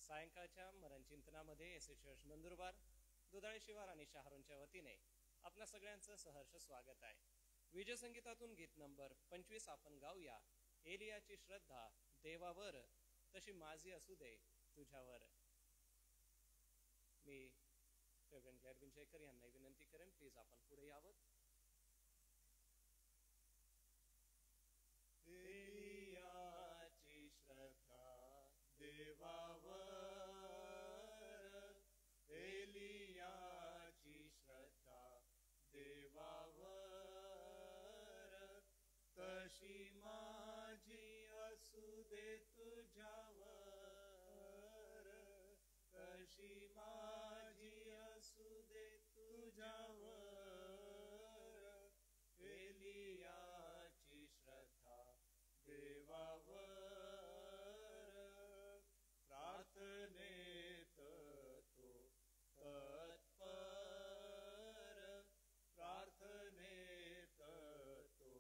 सायंकाळच्या मनचिंतनामध्ये S church Nandurbar, Dudhale शिवार आणि शहारोनच्या वतीने आपल्या सगळ्यांचं सहर्ष स्वागत आहे. विजय संगीतातून गीत नंबर 25 आपण गाऊया. एलियाची श्रद्धा देवावर तशी माझी असू दे तुझ्यावर. मी रेव्हरंड ग्लॅड विंचयकर यांना विनंती करेन, प्लीज आपण पुढे यावं. एलियाची श्रद्धा देवावर, एलियाची श्रद्धा देवावर, तशी माझी असू दे तुझ्यावर, तशी माझी असू दे तुझ्यावर. एलियाची श्रद्धा देवावर, प्रार्थनेत तो तत्पर, प्रार्थनेत तो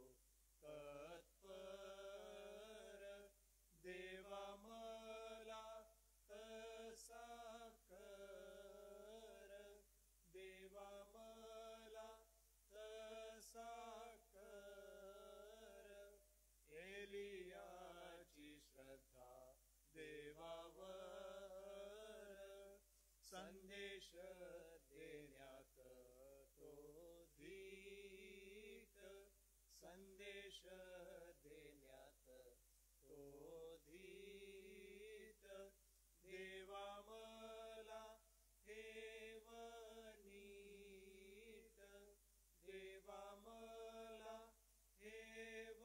तत्पर. देवा मला तसा कर, देवा मला तसा कर. एलियाची श्रद्धा देवावर, संदेश देण्यात तो धीट, संदेश देण्यात तो धीट. देवा मला ठेव नीट, देवा मला ठेव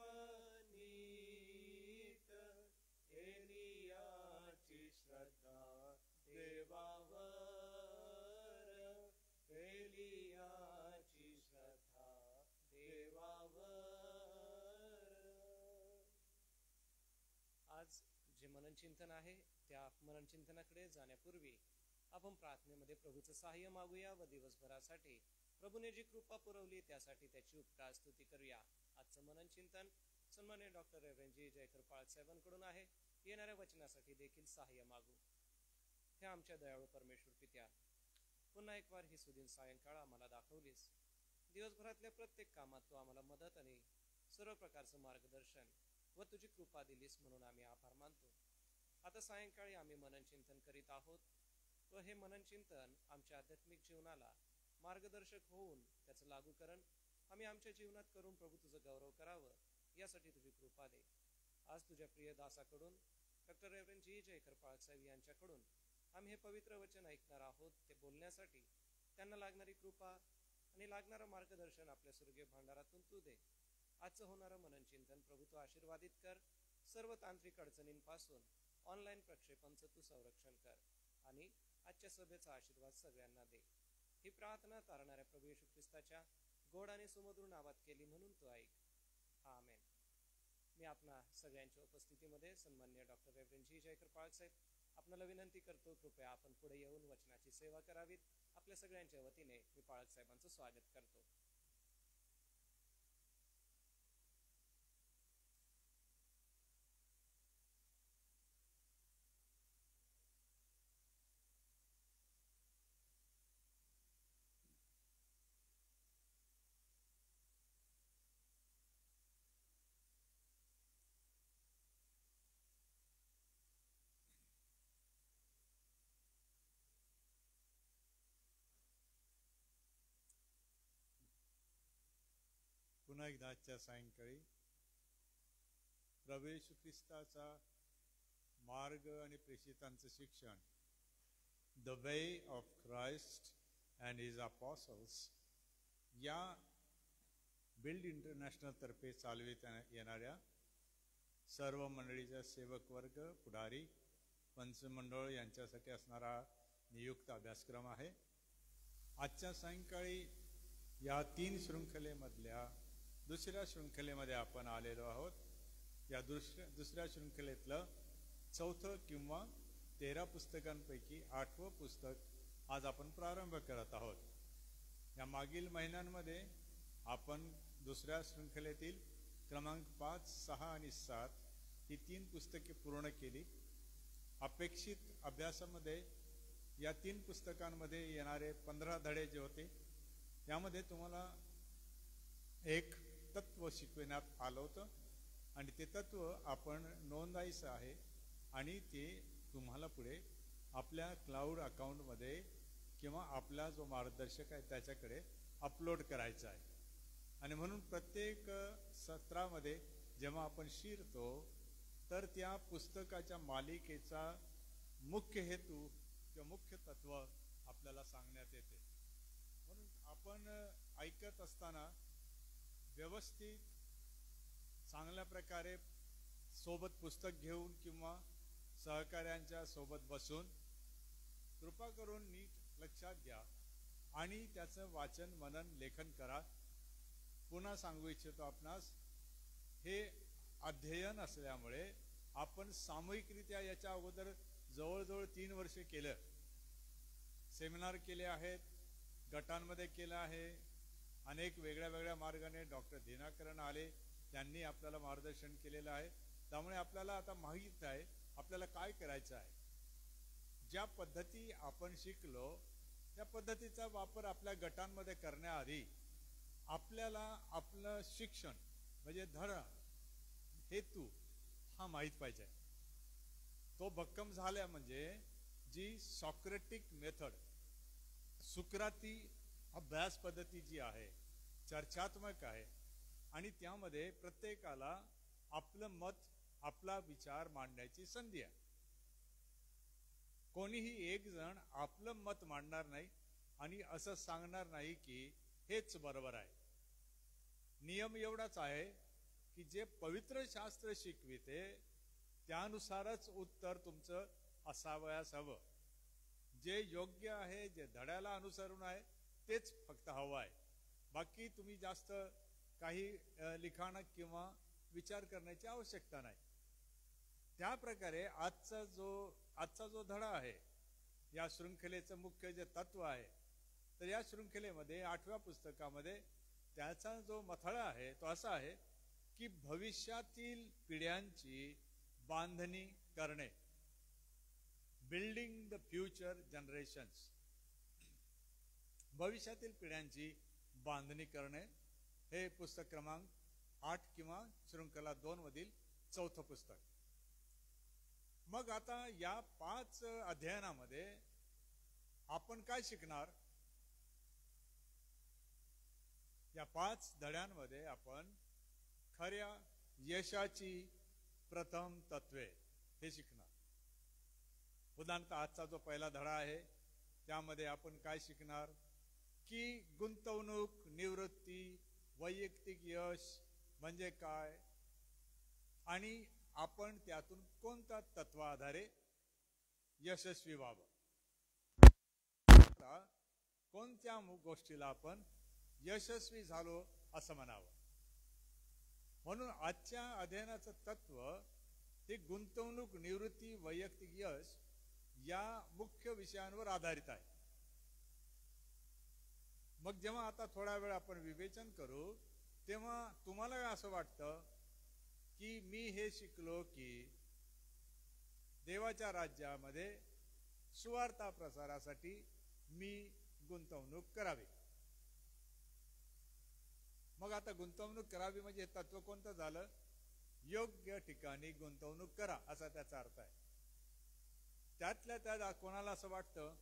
नीट. एलियाची श्रद्धा देवावर, एलियाची श्रद्धा देवावर. आज जे मननचिंतन आहे त्या मननचिंतनाकडे जाण्यापूर्वी आपण प्रार्थनेमध्ये प्रभूचं सहाय्य मागूया व दिवसभरासाठी प्रभूने जी कृपा पुरवली त्यासाठी त्याची उपकार स्तुती करूया. आजचं मननचिंतन सन्माननीय डॉक्टर रेव्हरंड जी जयकर पाळ साहेबांकडून आहे. येणाऱ्या वचनासाठी देखील सहाय्य मागू. हे आमच्या दयाळू परमेश्वर पित्या, पुन्हा एक वार ही सुदीन सायंकाळ आम्हाला दाखवलीस. दिवसभरातल्या प्रत्येक कामात तू आम्हाला मदत आणि सर्व प्रकारचं मार्गदर्शन व तुझी कृपा दिलीस म्हणून आम्ही आभार मानतो. आता सायंकाळी आम्ही मननचिंतन करीत आहोत व हे मननचिंतन आमच्या आध्यात्मिक जीवनाला मार्गदर्शक होऊन त्याचं लागूकरण आम्ही आमच्या जीवनात करून प्रभू तुझं गौरव करावं यासाठी तुझी कृपा दे. आज तुझ्या प्रिय दासाकडून डॉक्टर रेव्हरंड जी जयकर पाळ साहेब यांच्याकडून आम्ही हे पवित्र वचन ऐकणार आहोत. ते बोलण्यासाठी त्यांना लागणारी कृपा आणि लागणारं मार्गदर्शन आपल्या स्वर्गीय भांडारातून तू दे. आजचं होणारं मननचिंतन प्रभू तू आशीर्वादित कर. सर्व तांत्रिक अडचणींपासून ऑनलाईन प्रक्षेपणचं तू संरक्षण कर आणि आजच्या सभेचा आशीर्वाद सगळ्यांना दे. ही प्रार्थना तारणाऱ्या प्रभू येशू ख्रिस्ताच्या गोड आणि सुमधुर नावात केली म्हणून तू ऐक. आमेन. मी आपणा सगळ्यांच्या उपस्थितीमध्ये सन्माननीय डॉक्टर रेव्हरंड जी जयकर पाळ साहेब आपणाला विनंती करतो, कृपया आपण पुढे येऊन वचनाची सेवा करावीत. आपल्या सगळ्यांच्या वतीने मी पाळक साहेबांचं स्वागत करतो. पुन्हा एकदा आजच्या सायंकाळी प्रभू येशू ख्रिस्ताचा मार्ग आणि प्रेषितांचं शिक्षण, the way of Christ and his apostles, या बिल्ड इंटरनॅशनल तर्फे चालवित येणाऱ्या सर्व मंडळीचा सेवक वर्ग, पुढारी, पंचमंडळ यांच्यासाठी असणारा नियुक्त अभ्यासक्रम आहे. आजच्या सायंकाळी या 3 शृंखलेमधल्या दुसऱ्या शृंखलेमध्ये आपण आलेलो आहोत. या दुसऱ्या शृंखलेतलं 4थं किंवा 13 पुस्तकांपैकी 8वं पुस्तक आज आपण प्रारंभ करत आहोत. या मागील महिन्यांमध्ये आपण दुसऱ्या शृंखलेतील क्रमांक 5, 6 आणि 7 ही 3 पुस्तके पूर्ण केली. अपेक्षित अभ्यासामध्ये या 3 पुस्तकांमध्ये येणारे 15 धडे जे होते यामध्ये तुम्हाला एक तत्व शिकविण्यात आलं होतं आणि ते तत्व आपण नोंदवायचं आहे आणि ते तुम्हाला पुढे आपल्या क्लाउड अकाउंटमध्ये किंवा आपला जो मार्गदर्शक आहे त्याच्याकडे अपलोड करायचा आहे. आणि म्हणून प्रत्येक सत्रामध्ये जेव्हा आपण शिरतो तर त्या पुस्तकाच्या मालिकेचा मुख्य हेतू किंवा मुख्य तत्व आपल्याला सांगण्यात येते. म्हणून आपण ऐकत असताना व्यवस्थित चांगल्या प्रकारे सोबत पुस्तक घेऊन किंवा सहकाऱ्यांच्या सोबत बसून कृपा करून नीट लक्षात घ्या आणि त्याचं वाचन मनन लेखन करा. पुन्हा सांगू इच्छितो आपणास, हे अध्ययन असल्यामुळे आपण सामूहिकरित्या याच्या अगोदर जवळजवळ 3 वर्षे केलं. सेमिनार केले आहेत, गटांमध्ये केलं आहे, अनेक वेगळ्या वेगळ्या मार्गाने डॉक्टर दिनाकरण आले, त्यांनी आपल्याला मार्गदर्शन केलेलं आहे. त्यामुळे आपल्याला आता माहीत आहे आपल्याला काय करायचं आहे. ज्या पद्धती आपण शिकलो त्या पद्धतीचा वापर आपल्या गटांमध्ये करण्याआधी आपल्याला आपलं शिक्षण म्हणजे धडा हेतू हा माहीत पाहिजे. तो भक्कम झाला म्हणजे जी सॉक्रेटिक मेथड, सुक्राती अभ्यास पद्धती जी आहे, चर्चात्मक आहे आणि त्यामध्ये प्रत्येकाला आपलं मत, आपला विचार मांडण्याची संधी आहे. कोणीही एक जण आपलं मत मांडणार नाही आणि असं सांगणार नाही की हेच बरोबर आहे. नियम एवढाच आहे की जे पवित्र शास्त्र शिकविते त्यानुसारच उत्तर तुमचं असावयास हवं. जे योग्य आहे, जे धड्याला अनुसरून आहे तेच फक्त हवं आहे. बाकी तुम्ही जास्त काही लिखाण किंवा विचार करण्याची आवश्यकता नाही. त्या प्रकारे आजचा जो धडा आहे, या शृंखलेचं मुख्य जे तत्व आहे, तर या शृंखलेमध्ये 8व्या पुस्तकामध्ये त्याचा जो मथळा आहे तो असा आहे की भविष्यातील पिढ्यांची बांधणी करणे, बिल्डिंग द फ्युचर जनरेशन्स. भविष्यातील पिढ्यांची बांधणी करणे हे पुस्तक क्रमांक 8 किंवा शृंखला 2 मधील 4थं पुस्तक. मग आता या 5 अध्ययनामध्ये आपण काय शिकणार? या 5 धड्यांमध्ये आपण खऱ्या यशाची प्रथम तत्वे हे शिकणार. उदाहरणार्थ आजचा जो पहिला धडा आहे त्यामध्ये आपण काय शिकणार की गुंतवणूक, निवृत्ती, वैयक्तिक यश म्हणजे काय आणि आपण त्यातून कोणत्या तत्वाधारे यशस्वी व्हावं, कोणत्या गोष्टीला आपण यशस्वी झालो असं म्हणावं. म्हणून आजच्या अध्ययनाचं तत्व हे गुंतवणूक, निवृत्ती, वैयक्तिक यश या मुख्य विषयांवर आधारित आहे. मग जेव्हा आता थोडा वेळ आपण विवेचन करू तेव्हा तुम्हाला असं वाटतं की मी हे शिकलो की देवाच्या राज्यामध्ये सुवार्ता प्रसारासाठी मी गुंतवणूक करावी. मग आता गुंतवणूक करावी म्हणजे हे तत्व कोणतं झालं? योग्य ठिकाणी गुंतवणूक करा असा त्याचा अर्थ आहे. त्यातल्या त्यात कोणाला असं वाटतं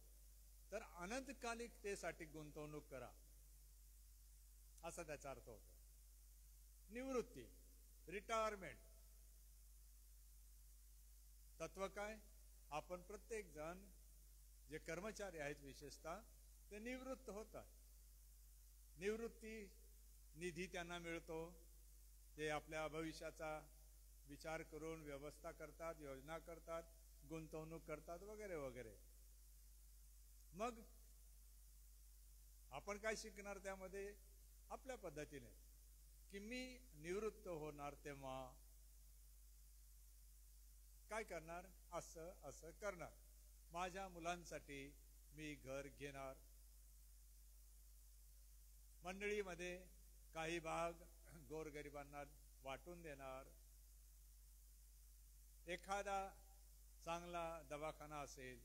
तर अनंतकालिकतेसाठी गुंतवणूक करा असा त्याचा अर्थ होतो. निवृत्ती, रिटायरमेंट तत्व काय? आपण प्रत्येक जण जे कर्मचारी आहेत विशेषतः ते निवृत्त होतात. निवृत्ती निधी त्यांना मिळतो, ते आपल्या भविष्याचा विचार करून व्यवस्था करतात, योजना करतात, गुंतवणूक करतात वगैरे वगैरे. मग आपण काय शिकणार त्यामध्ये? आपल्या पद्धतीने की मी निवृत्त होणार तेव्हा काय करणार, असं असं करणार, माझ्या मुलांसाठी मी घर घेणार, मंडळीमध्ये काही भाग गोरगरिबांना वाटून देणार, एखादा चांगला दवाखाना असेल,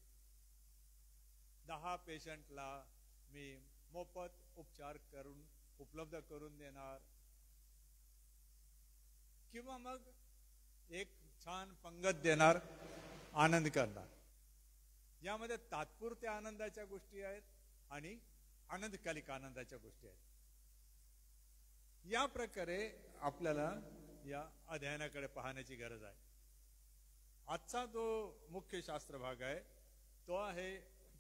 10 पेशंटला मी मोफत उपचार उपलब्ध करून देणार, किंवा मग एक छान पंगत देणार, आनंद करणार. यामध्ये तात्पुरत्या आनंदाच्या गोष्टी आहेत आणि अनंतकालिक आनंदाच्या गोष्टी आहेत. या प्रकारे आपल्याला या अध्ययनाकडे पाहण्याची गरज आहे. आजचा जो मुख्य शास्त्र भाग आहे तो आहे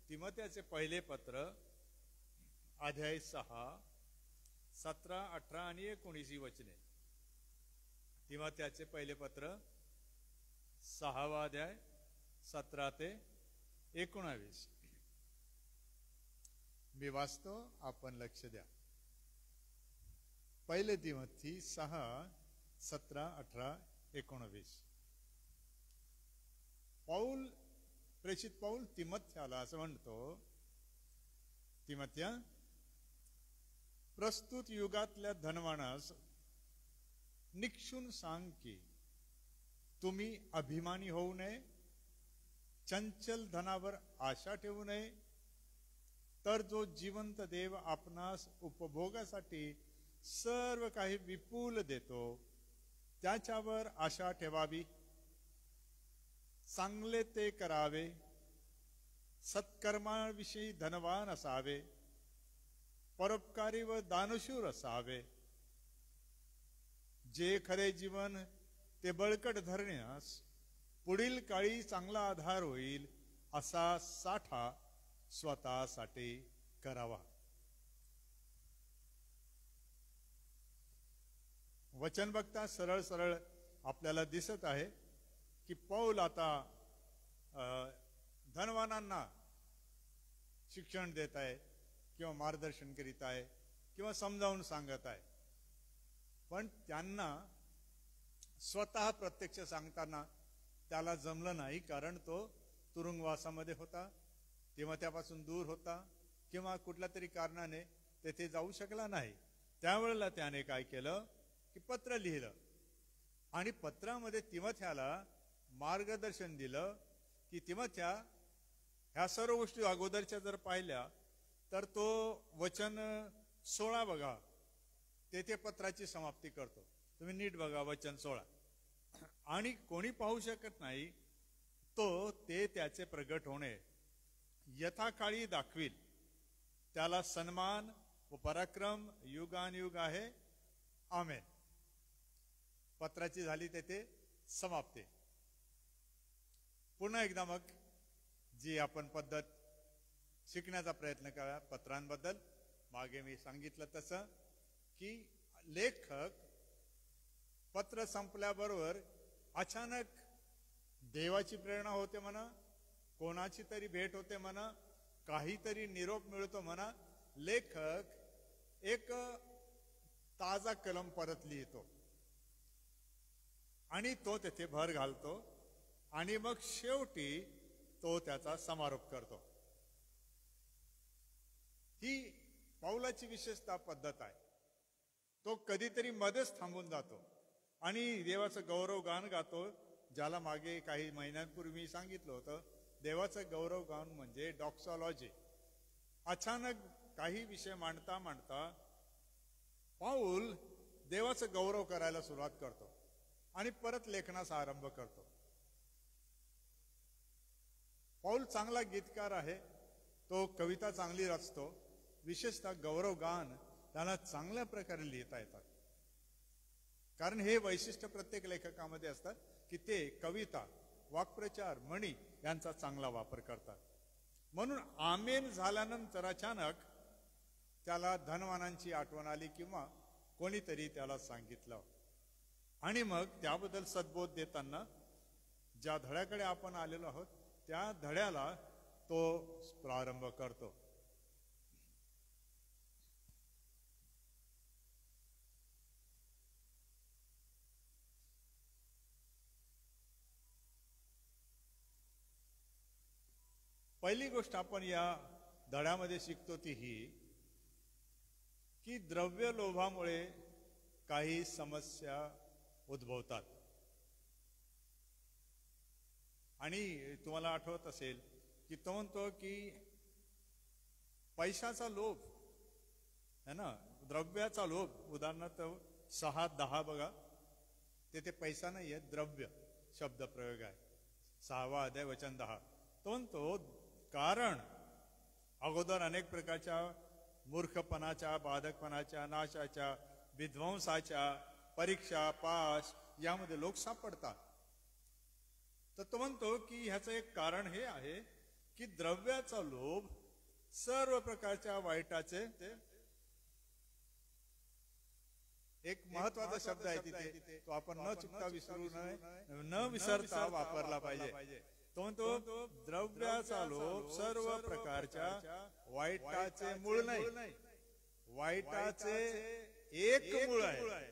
तिमोथेचे पहिले पत्र, अध्याय 6, 17, 18 आणि 19 वचने. तिमोथेचे पहिले पत्र 6वा अध्याय 17 ते 19. मी वाचतो, आपण लक्ष द्या. पहिले तिमोथी 6, 17, 18, 19. प्रेषित पौल तिमोथ्याला असं म्हणतो, तिमोथ्या, प्रस्तुत युगातल्या धनवानास निक्षून सांग की तुम्ही अभिमानी होऊ नये, चंचल धनावर आशा ठेवू नये, तर जो जिवंत देव आपणास उपभोगासाठी सर्व काही विपुल देतो त्याच्यावर आशा ठेवावी. चांगले ते करावे, सत्कर्माविषयी धनवान असावे, परोपकारी व दानशूर असावे. जे खरे जीवन ते बळकट धरण्यास पुढील काळी चांगला आधार होईल असा साठा स्वतःसाठी करावा. वचन बघता सरळ सरळ आपल्याला दिसत आहे की पौल आता धनवानांना शिक्षण देत आहे किंवा मार्गदर्शन करीत आहे किंवा समजावून सांगत आहे. पण त्यांना स्वतः प्रत्यक्ष सांगताना त्याला जमलं नाही, कारण तो तुरुंगवासामध्ये होता, तेव्हा त्यापासून दूर होता किंवा कुठल्या तरी कारणाने तेथे जाऊ शकला नाही. त्यावेळेला त्याने काय केलं की पत्र लिहिलं आणि पत्रामध्ये तिमोथ्याला मार्गदर्शन दिलं की तिमोथ्या, ह्या सर्व गोष्टी अगोदरच्या जर पाहिल्या तर तो वचन 16 बघा, तेथे पत्राची समाप्ती करतो. तुम्ही नीट बघा वचन 16. आणि कोणी पाहू शकत नाही तो ते त्याचे प्रगट होणे यथाकाळी दाखवील. त्याला सन्मान व पराक्रम युगानुयुग आहे. आमेन. पत्राची झाली तेथे समाप्ती. पुन्हा एकदा मग जी आपण पद्धत शिकण्याचा प्रयत्न करा पत्रांबद्दल. मागे मी सांगितलं तसं की लेखक पत्र संपल्याबरोबर अचानक देवाची प्रेरणा होते म्हणा, कोणाची तरी भेट होते म्हणा, काहीतरी निरोप मिळतो म्हणा, लेखक एक ताजा कलम परत लिहितो आणि तो तेथे भर घालतो आणि मग शेवटी तो त्याचा समारोप करतो. ही पौलाची विशेषतः पद्धत आहे. तो कधीतरी मध्येच थांबून जातो आणि देवाचं गौरव गान गातो, ज्याला मागे काही महिन्यांपूर्वी मी सांगितलं होतं. देवाचं गौरव गान म्हणजे डॉक्सॉलॉजी. अचानक काही विषय मांडता मांडता पौल देवाचं गौरव करायला सुरुवात करतो आणि परत लेखनाचा आरंभ करतो. पौल चांगला गीतकार आहे, तो कविता चांगली रचतो, विशेषतः गौरव गान त्याला चांगल्या प्रकारे लिहिता येतात. कारण हे वैशिष्ट्य प्रत्येक लेखकामध्ये असतात की ते कविता, वाक्प्रचार, म्हणी यांचा चांगला वापर करतात. म्हणून आमेन झाल्यानंतर अचानक त्याला धनवानांची आठवण आली किंवा कोणीतरी त्याला सांगितलं आणि मग त्याबद्दल सद्बोध देताना ज्या धड्याकडे आपण आलेलो आहोत त्या धड्याला तो प्रारंभ करतो. पहिली गोष्ट आपण या धड्यामध्ये शिकतो ती ही की द्रव्य लोभामुळे काही समस्या उद्भवतात आणि तुम्हाला आठवत असेल की तो म्हणतो की पैशाचा लोभ है ना, द्रव्याचा लोभ, उदाहरणार्थ 6:10 बघा, ते पैसा नाही आहे, द्रव्य शब्द प्रयोग आहे. 6वा अध्याय वचन 10. तो म्हणतो कारण अगोदर अनेक प्रकारच्या मूर्खपणाच्या, बाधकपणाच्या, नाशाच्या, विध्वंसाच्या, परीक्षा, पास यामध्ये लोक सापडतात. तर तो म्हणतो की ह्याचं एक कारण हे आहे की द्रव्याचा लोभ सर्व प्रकारच्या वाईटाचे, एक महत्वाचा शब्द आहे तिथे, तो आपण न चुकता विसरू नये, न विसरता वापरला पाहिजे. तो म्हणतो द्रव्याचा लोभ सर्व प्रकारच्या वाईटाचे मूळ नाही, वाईटाचे एक मूळ आहे.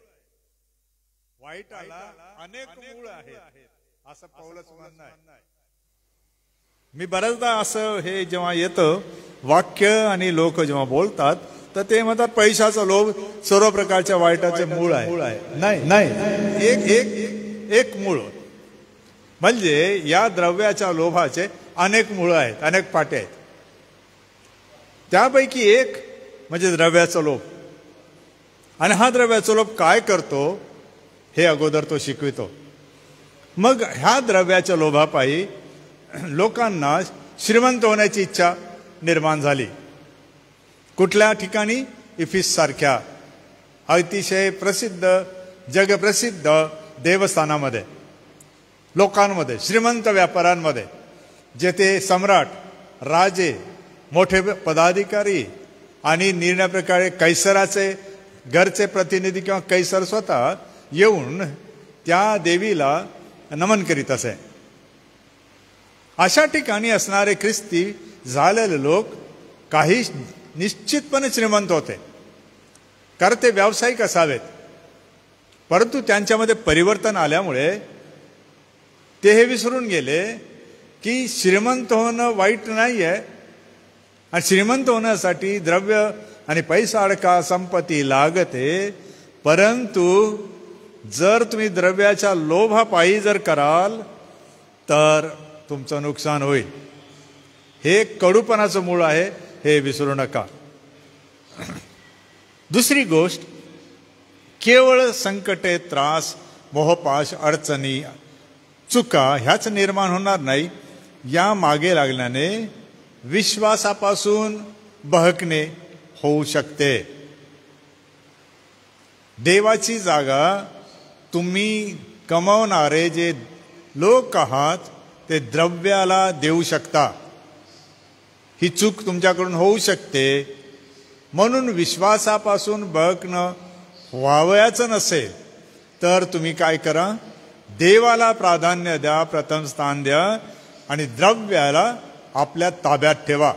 वाईटाला अनेक मूळ आहेत असं पौलच म्हणणं आहे. मी बऱ्याचदा असं हे जेव्हा येतं वाक्य आणि लोक जेव्हा बोलतात तर ते म्हणतात पैशाचा लोभ सर्व प्रकारच्या वाईटाचे मूळ आहे. नाही, एक मूळ. म्हणजे या द्रव्याच्या लोभाचे अनेक मूळ आहेत, अनेक पाटे आहेत. त्यापैकी एक म्हणजे द्रव्याचा लोभ. आणि हा द्रव्याचा लोभ काय करतो हे अगोदर तो शिकवितो. मग ह्या द्रव्याच्या लोभापायी लोकांना श्रीमंत होण्याची इच्छा निर्माण झाली. कुठल्या ठिकाणी? इफिस सारख्या अतिशय प्रसिद्ध, जगप्रसिद्ध देवस्थानामध्ये, लोकांमध्ये, श्रीमंत व्यापाऱ्यांमध्ये, जेथे सम्राट, राजे, मोठे पदाधिकारी आणि निर्णय प्रकारे कैसराचे घरचे प्रतिनिधी किंवा कैसर स्वतः येऊन त्या देवीला नमन करीत असे. अशा ठिकाणी असणारे ख्रिस्ती झालेले लोक काही निश्चितपणे श्रीमंत होते, कारण ते व्यावसायिक असावेत. परंतु त्यांच्यामध्ये परिवर्तन आल्यामुळे ते हे विसरून गेले की श्रीमंत होणं वाईट नाही आहे, आणि श्रीमंत होण्यासाठी द्रव्य आणि पैसा अडका संपत्ती लागते. परंतु जर तुम्ही द्रव्याच्या लोभापायी जर कराल तर तुमचं नुकसान होईल. हे कडूपणाचं मूळ आहे, हे विसरू नका. दुसरी गोष्ट, केवळ संकटे, त्रास, मोहपाश, अडचणी, चुका ह्याच निर्माण होणार नाही. या मागे लागल्याने विश्वासापासून बहकणे होऊ शकते. देवाची जागा तुम्ही कमावणारे जे लोक आहात ते द्रव्याला देऊ शकता. ही चूक तुमच्याकडून होऊ शकते. म्हणून विश्वासापासून बहकणं व्हावयाचं नसेल तर तुम्ही काय करा? देवाला प्राधान्य द्या, प्रथम स्थान द्या, आणि द्रव्याला आपल्या ताब्यात ठेवा.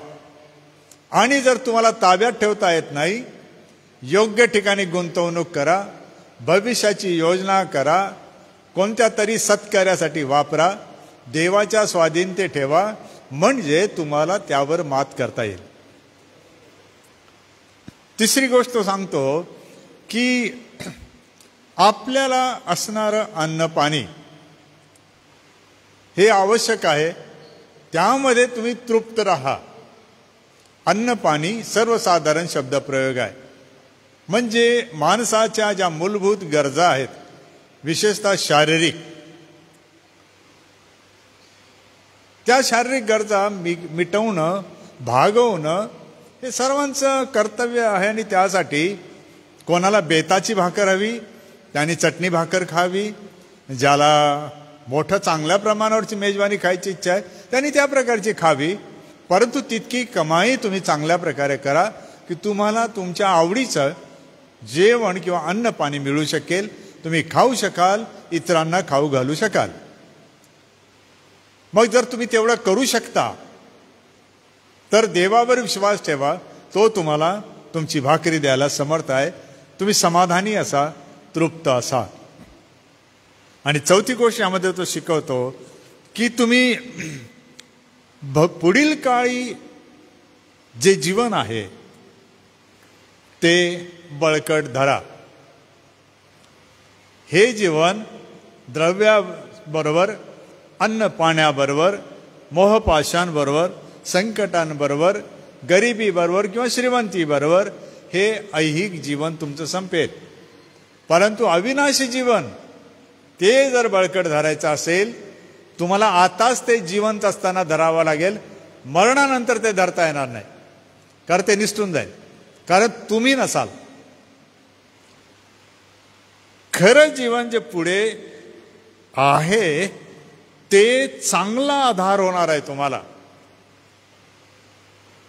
आणि जर तुम्हाला ताब्यात ठेवता येत नाही, योग्य ठिकाणी गुंतवणूक करा, भविष्याची योजना करा, कोणत्या तरी सत्कार्यासाठी वापरा, देवाच्या स्वाधीनते ठेवा, म्हणजे तुम्हाला त्यावर मात करता येईल. तिसरी गोष्ट सांगतो की आपल्याला असणारं अन्न पाणी हे आवश्यक आहे, त्यामध्ये तुम्ही तृप्त राहा. अन्न पाणी सर्वसाधारण शब्दप्रयोग आहे. म्हणजे माणसाच्या ज्या मूलभूत गरजा आहेत, विशेषतः शारीरिक, त्या शारीरिक गरजा मिटवणं, भागवणं हे सर्वांचं कर्तव्य आहे. आणि त्यासाठी कोणाला बेताची भाकर हवी त्याने चटणी भाकर खावी, ज्याला मोठं चांगल्या प्रमाणावरची मेजवानी खायची इच्छा आहे त्यांनी त्या प्रकारची खावी. परंतु तितकी कमाई तुम्ही चांगल्या प्रकारे करा की तुम्हाला तुमच्या आवडीचं जेवण किंवा अन्न पाणी मिळू शकेल, तुम्ही खाऊ शकाल, इतरांना खाऊ घालू शकाल. मग जर तुम्ही तेवढं करू शकता तर देवावर विश्वास ठेवा, तो तुम्हाला तुमची भाकरी द्यायला समर्थ आहे. तुम्ही समाधानी असा, तृप्त असा. आणि चौथी गोष्ट यामध्ये तो शिकवतो की तुम्ही पुढील काळी जे जीवन आहे ते बळकट धरा. हे जीवन द्रव्याबरोबर अन्न पाण्याबरोबर, मोहपाशांबरोबर, संकटांबरोबर, गरिबीबरोबर किंवा श्रीमंतीबरोबर हे ऐहिक जीवन तुमचं संपेल. परंतु अविनाशी जीवन ते जर बळकट धरायचं असेल, तुम्हाला आताच ते जिवंत असताना धरावं लागेल. मरणानंतर ते धरता येणार नाही, कारण ते निसटून जाईल, कारण तुम्ही नसाल. खरं जीवन जे पुढे आहे ते चांगला आधार होणार आहे तुम्हाला.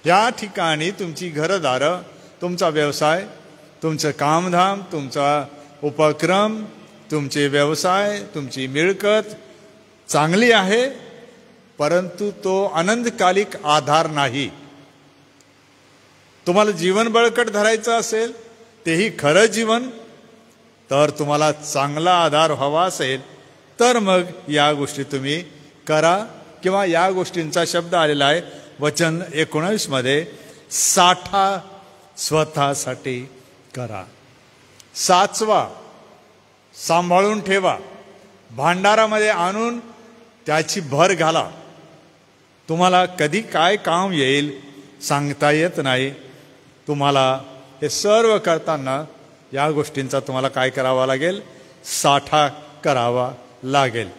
या ठिकाणी तुमची घरदारं, तुमचा व्यवसाय, तुमचं कामधाम, तुमचा उपक्रम, तुमचे व्यवसाय, तुमची मिळकत चांगली आहे, परंतु तो अनंतकालिक आधार नाही. तुम्हाला जीवन बळकट धरायचं असेल, तेही खरं जीवन, तर तुम्हाला चांगला आधार हवा असेल तर मग या गोष्टी तुम्ही करा. किंवा या गोष्टींचा शब्द आलेला आहे वचन 19 मध्ये, साठा स्वतःसाठी करा. साचवा, सांभाळून ठेवा, भांडारामध्ये आणून त्याची भर घाला. तुम्हाला कधी काय काम येईल सांगता येत नाही. तुम्हाला हे सर्व करताना या गोष्टींचा तुम्हाला काय करावा लागेल? साठा करावा लागेल.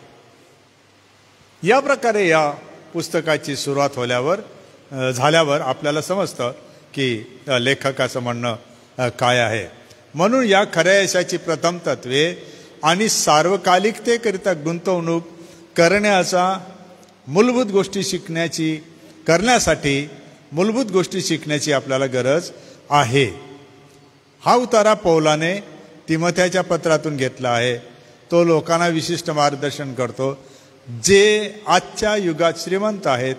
या प्रकारे या पुस्तकाची सुरुवात झाल्यावर आपल्याला समजतं की लेखकाचं म्हणणं काय आहे. म्हणून या खऱ्या यशाची प्रथम तत्वे आणि सार्वकालिकतेकरिता गुंतवणूक करण्यासाठी मूलभूत गोष्टी शिकण्याची आपल्याला गरज आहे. हा उतारा पौलाने तिमोथेच्या पत्रातून घेतला आहे. तो लोकांना विशिष्ट मार्गदर्शन करतो. जे आजच्या युगात श्रीमंत आहेत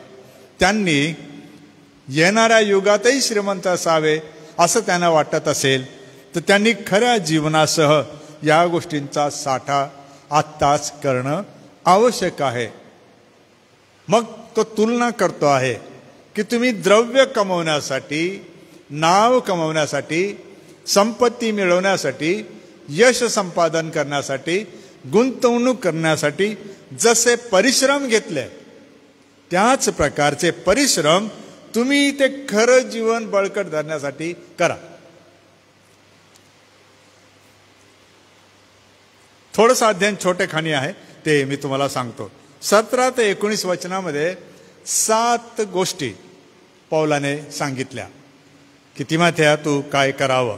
त्यांनी येणाऱ्या युगातही श्रीमंत असावे असं त्यांना वाटत असेल तर त्यांनी खऱ्या जीवनासह या गोष्टींचा साठा आत्ताच करणं आवश्यक आहे. मग तो तुलना करतो आहे की तुम्ही द्रव्य कमवण्यासाठी, नाव कमवण्यासाठी, संपत्ती मिळवण्यासाठी, यश संपादन करण्यासाठी, गुंतवणूक करण्यासाठी जसे परिश्रम घेतले त्याच प्रकारचे परिश्रम तुम्ही ते खरं जीवन बळकट धरण्यासाठी करा. थोडंसं अध्ययन छोटेखानी आहे ते मी तुम्हाला सांगतो. 17 ते 19 वचनामध्ये 7 गोष्टी पौलाने सांगितल्या की तिमोथेया तू काय करावं.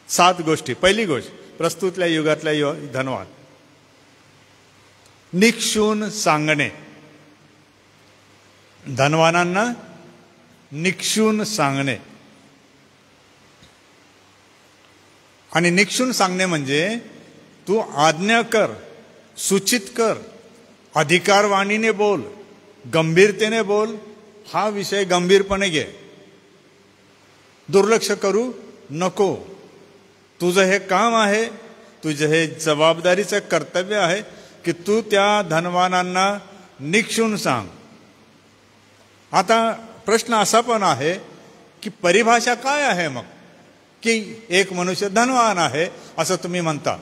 7 गोष्टी. पहिली गोष्ट, प्रस्तुतल्या युगातल्या धनवान, निक्षून सांगणे. धनवानांना निक्षून सांगणे. आणि निक्षून सांगणे म्हणजे तू आज्ञा कर, सूचित कर, अधिकारवाणीने बोल, गंभीरतेने बोल. हा विषय गंभीरपणे घे, दुर्लक्ष करू नको. तुझं हे काम आहे, तुझं हे जबाबदारीचं कर्तव्य आहे की तू त्या धनवानांना निक्षून सांग. आता प्रश्न असा पण आहे की परिभाषा काय आहे मग, की एक मनुष्य धनवान आहे असं तुम्ही म्हणता.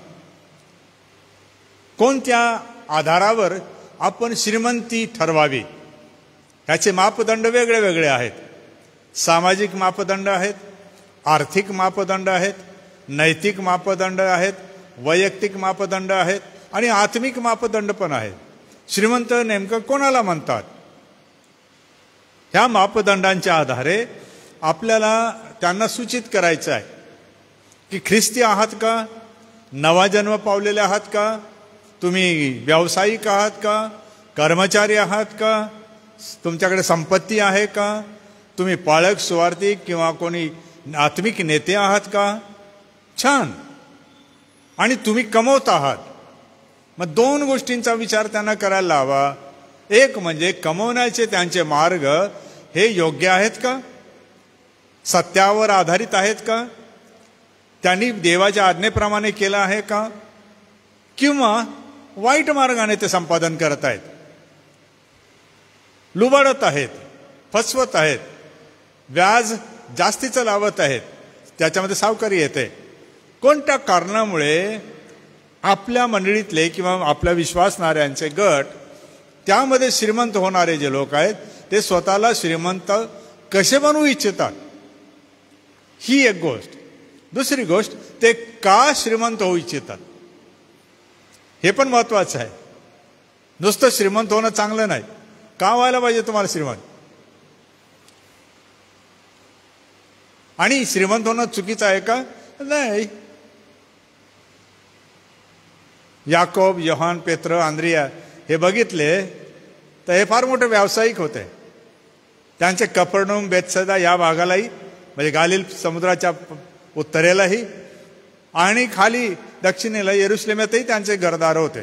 कोणत्या आधारावर आपण श्रीमंती ठरवावी ह्याचे मापदंड वेगळे वेगळे आहेत. सामाजिक मापदंड आहेत, आर्थिक मापदंड आहेत, नैतिक मापदंड आहेत, वैयक्तिक मापदंड आहेत आणि आत्मिक मापदंड पण आहेत. श्रीमंत नेमकं कोणाला म्हणतात? ह्या मापदंडांच्या आधारे आपल्याला त्यांना सूचित करायचं आहे की ख्रिस्ती आहात का, नवा जन्म पावलेले आहात का, तुम्ही व्यावसायिक आहात का, कर्मचारी आहात का, तुमच्याकडे संपत्ती आहे का, तुम्ही पाळक, सुवार्थी किंवा कोणी आत्मिक नेते आहात का. छान. आणि तुम्ही कमवत आहात. मग 2 गोष्टींचा विचार त्यांना करायला लावा. एक म्हणजे कमवण्याचे त्यांचे मार्ग हे योग्य आहेत का, सत्यावर आधारित आहेत का, त्यांनी देवाच्या आज्ञेप्रमाणे केलं आहे का, किंवा वाईट मार्गाने ते संपादन करत आहेत, लुबाडत आहेत, फसवत आहेत, व्याज जास्तीचं लावत आहेत, त्याच्यामध्ये सावकारी येते. कोणत्या कारणामुळे आपल्या मंडळीतले किंवा आपल्या विश्वासणाऱ्यांचे गट, त्यामध्ये श्रीमंत होणारे जे लोक आहेत ते स्वतःला श्रीमंत कसे बनवू इच्छितात, ही एक गोष्ट. दुसरी गोष्ट, ते का श्रीमंत होऊ इच्छितात हे पण महत्वाचं आहे. नुसतं श्रीमंत होणं चांगलं नाही. का व्हायला पाहिजे तुम्हाला श्रीमंत? आणि श्रीमंत होणं चुकीचं आहे का? नाही. याकोब, योहान, पेत्र, आंद्रिया हे बघितले तर हे फार मोठे व्यावसायिक होते. त्यांचे कफरनहूम, बेतसैदा या भागालाही, म्हणजे गालिल समुद्राच्या उत्तरेलाही आणि खाली दक्षिणेला यरुशलेमातही त्यांचे घरदार होते.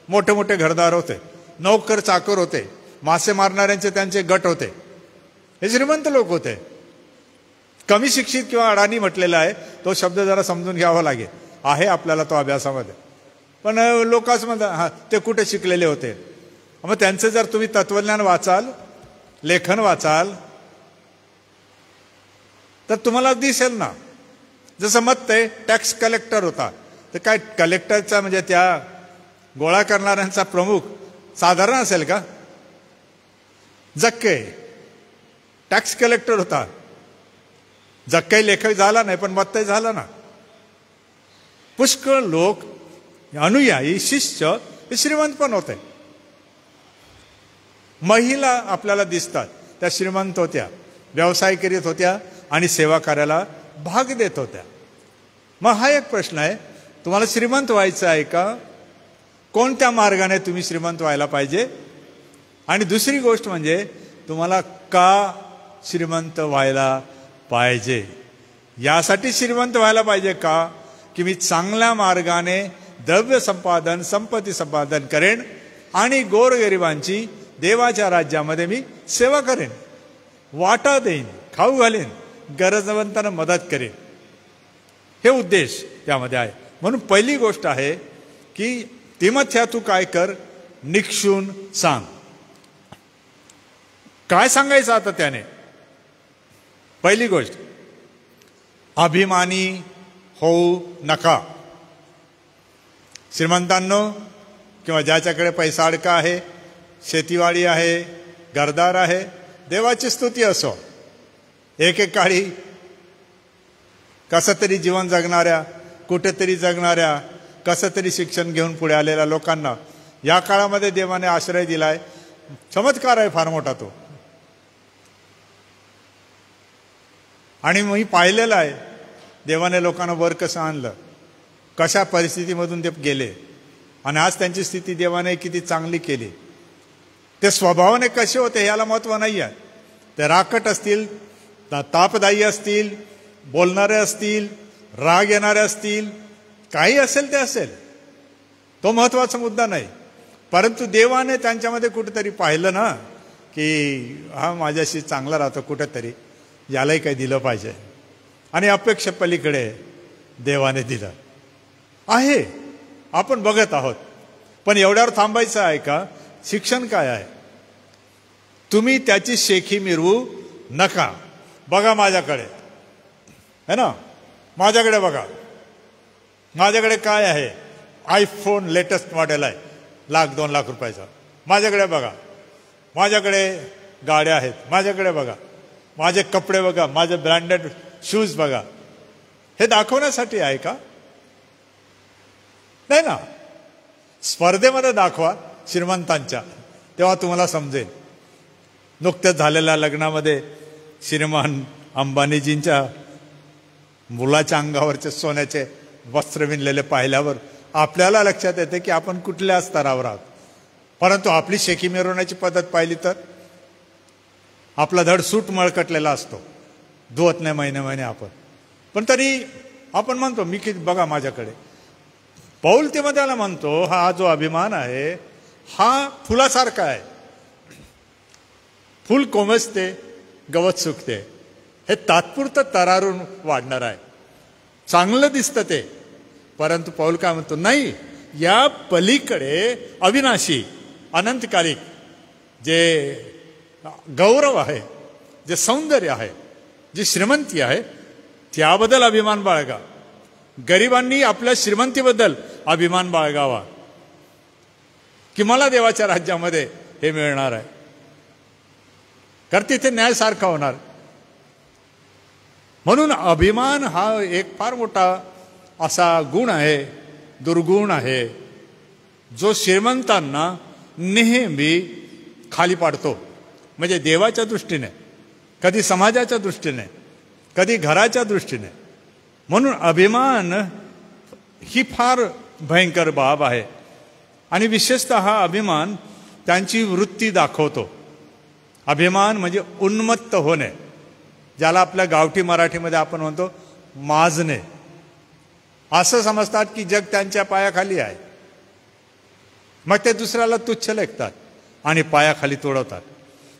मोठे मोठे घरदार होते. नौकर चाकर होते. मासे मारणाऱ्यांचे त्यांचे गट होते. हे श्रीमंत लोक होते. कमी शिक्षित किंवा अडाणी म्हटलेला आहे, तो शब्द जरा समजून घ्यावा लागेल. आहे आपल्याला तो अभ्यासामध्ये. पण लोक असं म्हणतात, हा ते कुठे शिकलेले होते. मग त्यांचं जर तुम्ही तत्वज्ञान वाचाल, लेखन वाचाल, तर तुम्हाला दिसेल ना. जसं मत ते टॅक्स कलेक्टर होता, तर काय कलेक्टरचा म्हणजे त्या गोळा करणाऱ्यांचा प्रमुख साधारण असेल का? जक्के टॅक्स कलेक्टर होता. जक्के लेखक झाला नाही, पण मत्तही झाला ना. पुष्कळ लोक, अनुयायी, शिष्य हे श्रीमंत पण होते. महिला आपल्याला दिसतात, त्या श्रीमंत होत्या, व्यवसाय करीत होत्या आणि सेवा कार्याला भाग देत होत्या. मग हा एक प्रश्न आहे, तुम्हाला श्रीमंत व्हायचं आहे का? कोणत्या मार्गाने तुम्ही श्रीमंत व्हायला पाहिजे? आणि दुसरी गोष्ट म्हणजे तुम्हाला का श्रीमंत व्हायला पाहिजे? यासाठी श्रीमंत व्हायला पाहिजे का, की मी चांगल्या मार्गाने द्रव्य संपादन, संपत्ती संपादन करेन आणि गोरगरिबांची देवाच्या राज्यामध्ये मी सेवा करेन, वाटा देईन, खाऊ घालेन, गरजवंतांना मदत करेन. हे उद्देश त्यामध्ये आहे. म्हणून पहिली गोष्ट आहे की तिमोथेया, तू काय कर, निक्षून सांग. काय सांगायचं आता त्याने? पहिली गोष्ट, अभिमानी होऊ नका. श्रीमंतांनो किंवा ज्याच्याकडे पैसा अडका आहे, शेतीवाडी आहे, घरदार आहे, देवाची स्तुती असो. एकेकाळी कसं तरी जीवन जगणाऱ्या, कुठेतरी जगणाऱ्या, कसं तरी शिक्षण घेऊन पुढे आलेल्या लोकांना या काळामध्ये देवाने आश्रय दिलाय. चमत्कार आहे फार मोठा तो. आणि मी पाहिलेलं आहे देवाने लोकांना वर कसं आणलं, कशा परिस्थितीमधून ते गेले आणि आज त्यांची स्थिती देवाने किती चांगली केली. ते स्वभावाने कसे होते याला महत्व नाही आहे. ते राकट असतील, तापदायी असतील, बोलणारे असतील, राग येणारे असतील, काही असेल ते असेल, तो महत्वाचा मुद्दा नाही. परंतु देवाने त्यांच्यामध्ये कुठेतरी पाहिलं ना की हा माझ्याशी चांगला राहतो, कुठेतरी यालाही काही दिलं पाहिजे, आणि अपेक्षा पलीकडे देवाने दिलं आहे. आपण बघत आहोत. पण एवढ्यावर थांबायचं आहे का? शिक्षण काय आहे? तुम्ही त्याची शेखी मिरवू नका. बघा माझ्याकडे, है ना, माझ्याकडे बघा, माझ्याकडे काय आहे? आयफोन लेटेस्ट मॉडेल आहे, 1,00,000-2 लाख रुपयाचा. माझ्याकडे बघा, माझ्याकडे गाड्या आहेत, माझ्याकडे बघा, माझे कपडे बघा, माझे ब्रँडेड शूज बघा. हे दाखवण्यासाठी आहे का? नाही ना. स्पर्धेमध्ये दाखवा श्रीमंतांच्या, तेव्हा तुम्हाला समजेल. नुकत्याच झालेल्या लग्नामध्ये श्रीमान अंबानीजींच्या मुलाच्या अंगावरचे सोन्याचे वस्त्र विणलेले पाहिल्यावर आपल्याला लक्षात येते की आपण कुठल्या स्तरावर आहोत. परंतु आपली शेकी मिरवण्याची पद्धत पाहिली तर आपला धड सूट मळकटलेला असतो, धुवत नाही महिने महिने आपण. पण तरी आपण म्हणतो मी किती बघा माझ्याकडे. पौल तिमोथेयाला म्हणतो हा जो अभिमान आहे हा फुलासारखा आहे. फुल कोमजते, गवत सुकते, हे तात्पुरतं तरारून वाढणार आहे, चांगलं दिसतं ते. परंतु पौल काय म्हणतो, नाही, या पलीकडे अविनाशी, अनंतकालिक जे गौरव आहे, जे सौंदर्य आहे, जी श्रीमंती आहे, त्याबद्दल अभिमान बाळगा. गरिबांनी आपल्या श्रीमंतीबद्दल अभिमान बाळगावा की मला देवाच्या राज्यामध्ये हे मिळणार आहे, कारण तिथे न्याय सारखा होणार. म्हणून अभिमान हा एक फार मोठा असा गुण आहे, दुर्गुण आहे, जो श्रीमंतांना नेहमी खाली पाडतो. म्हणजे देवाच्या दृष्टीने, कधी समाजाच्या दृष्टीने, कधी घराच्या दृष्टीने. म्हणून अभिमान ही फार भयंकर बाब आहे. आणि विशेषतः हा अभिमान त्यांची वृत्ती दाखवतो. अभिमान म्हणजे उन्मत्त होणे, ज्याला आपल्या गावठी मराठीमध्ये आपण म्हणतो माजणे. असं समजतात की जग त्यांच्या पायाखाली आहे, मग ते दुसऱ्याला तुच्छ लेखतात आणि पायाखाली तोडवतात.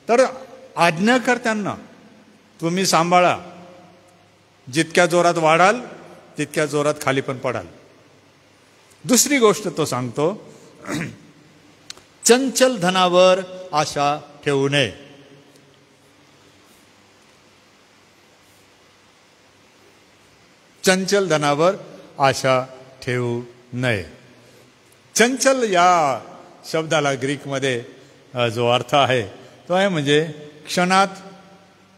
तर आज्ञा कर त्यांना, तुम्ही सांभाळा, जितक्या जोरात वाढाल तितक्या जोरात खाली पण पडाल. दुसरी गोष्ट तो सांगतो, चंचल धनावर आशा ठेवू नये. चंचल धनावर आशा ठेवू नये. चंचल या शब्दाला ग्रीकमध्ये जो अर्थ आहे तो आहे म्हणजे क्षणात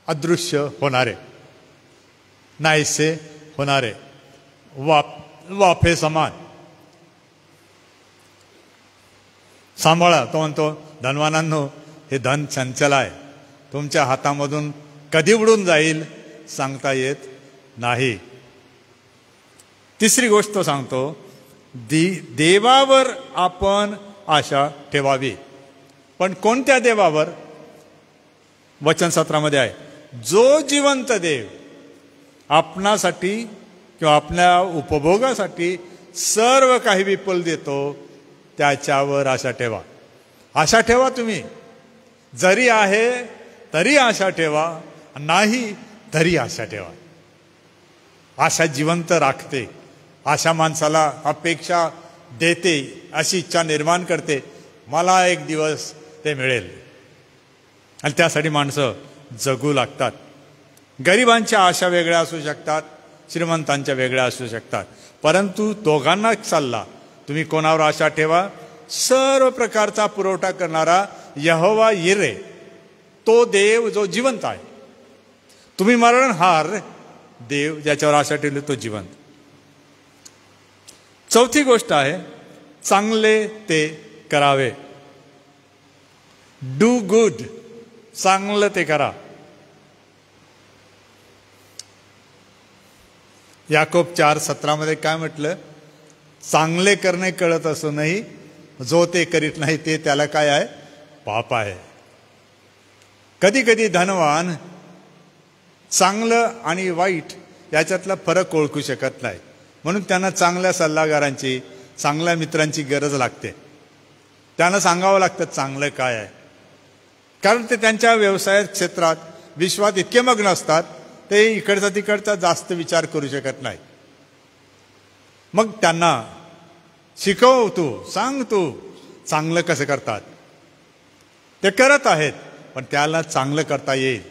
अदृश्य होणारे, नाहीसे होणारे, वाफे समान. सांभाळा. तो म्हणतो धनवानांनो, हे धन चंचल आहे, तुमच्या हातामधून कधी उडून जाईल सांगता येत नाही. तिसरी गोष्ट तो सांगतो, देवावर आपण आशा ठेवावी. पण कोणत्या देवावर? वचनसत्रामध्ये आहे, जो जिवंत देव आपणासाठी किंवा आपल्या उपभोगासाठी सर्व काही विपुल देतो त्याच्यावर आशा ठेवा. आशा ठेवा. तुम्ही जरी आहे तरी आशा ठेवा, नाही तरी आशा ठेवा. आशा जिवंत राखते. आशा माणसाला अपेक्षा देते, अशी इच्छा निर्माण करते, मला एक दिवस ते मिळेल. आणि त्यासाठी माणसं जगू लागतात. गरिबांच्या आशा वेगळ्या असू शकतात, श्रीमंतांच्या वेगळ्या असू शकतात, परंतु दोघांना सल्ला, तुम्ही कोणावर आशा ठेवा? सर्व प्रकारचा पुरवठा करणारा यहोवा यिरे, तो देव जो जिवंत आहे. तुम्ही मरणहार देव ज्याच्यावर आशा ठेवली तो जिवंत. चौथी गोष्ट आहे, चांगले ते करावे. Do good. चांगलं ते करा. याकोब 4:17 काय म्हटलं? चांगले करणे कळत असूनही जो ते करीत नाही ते त्याला काय आहे? पाप आहे. कधी कधी धनवान चांगलं आणि वाईट याच्यातला फरक ओळखू शकत नाही, म्हणून त्यांना चांगल्या सल्लागारांची, चांगल्या मित्रांची गरज लागते. त्यांना सांगावं लागतं चांगलं काय आहे, कारण ते त्यांच्या व्यवसाय क्षेत्रात, विश्वात इतके मग्न असतात, ते इकडचा तिकडचा जास्त विचार करू शकत नाही. मग त्यांना शिकव, तू सांग, तू चांगलं कसं करतात. ते करत आहेत, पण त्याला चांगलं करता येईल.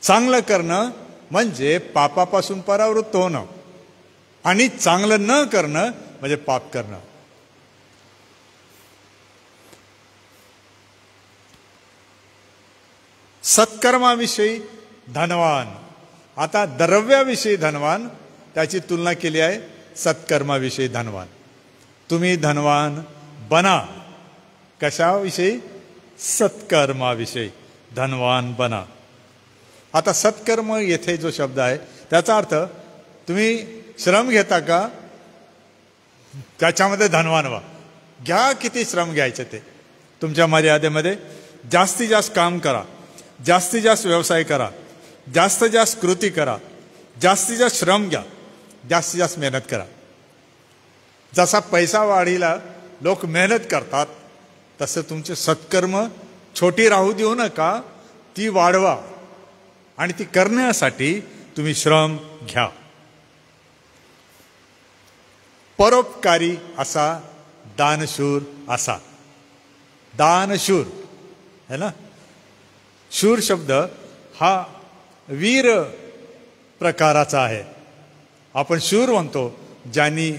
चांगलं करणं म्हणजे पापापासून परावृत्त होणं, आणि चांगलं न करणं म्हणजे पाप करणं. सत्कर्माविषयी धनवान. आता द्रव्याविषयी धनवान, त्याची तुलना केली आहे सत्कर्माविषयी धनवान. तुम्ही धनवान बना. कशाविषयी? सत्कर्माविषयी धनवान बना. आता सत्कर्म येथे जो शब्द आहे त्याचा अर्थ, तुम्ही श्रम घेता का? त्याच्यामध्ये धनवान व्हा. घ्या, किती श्रम घ्यायचे ते तुमच्या मर्यादेमध्ये. जास्तीत जास्त काम करा, जास्तीत जास्त व्यवसाय करा, जास्तीत जास्त कृती करा, जास्तीत जास्त श्रम घ्या, जास्तीत जास्त मेहनत करा. जसा पैसा वाढीला लोक मेहनत करतात, तसं तुमचे सत्कर्म छोटी राहू देऊ नका, ती वाढवा. आणि ती करण्यासाठी तुम्ही श्रम घ्या. परोपकारी असा, दानशूर असा. दानशूर है ना. शूर शब्द हा वीर प्रकाराचा आहे. आपण शूर म्हणतो, ज्यांनी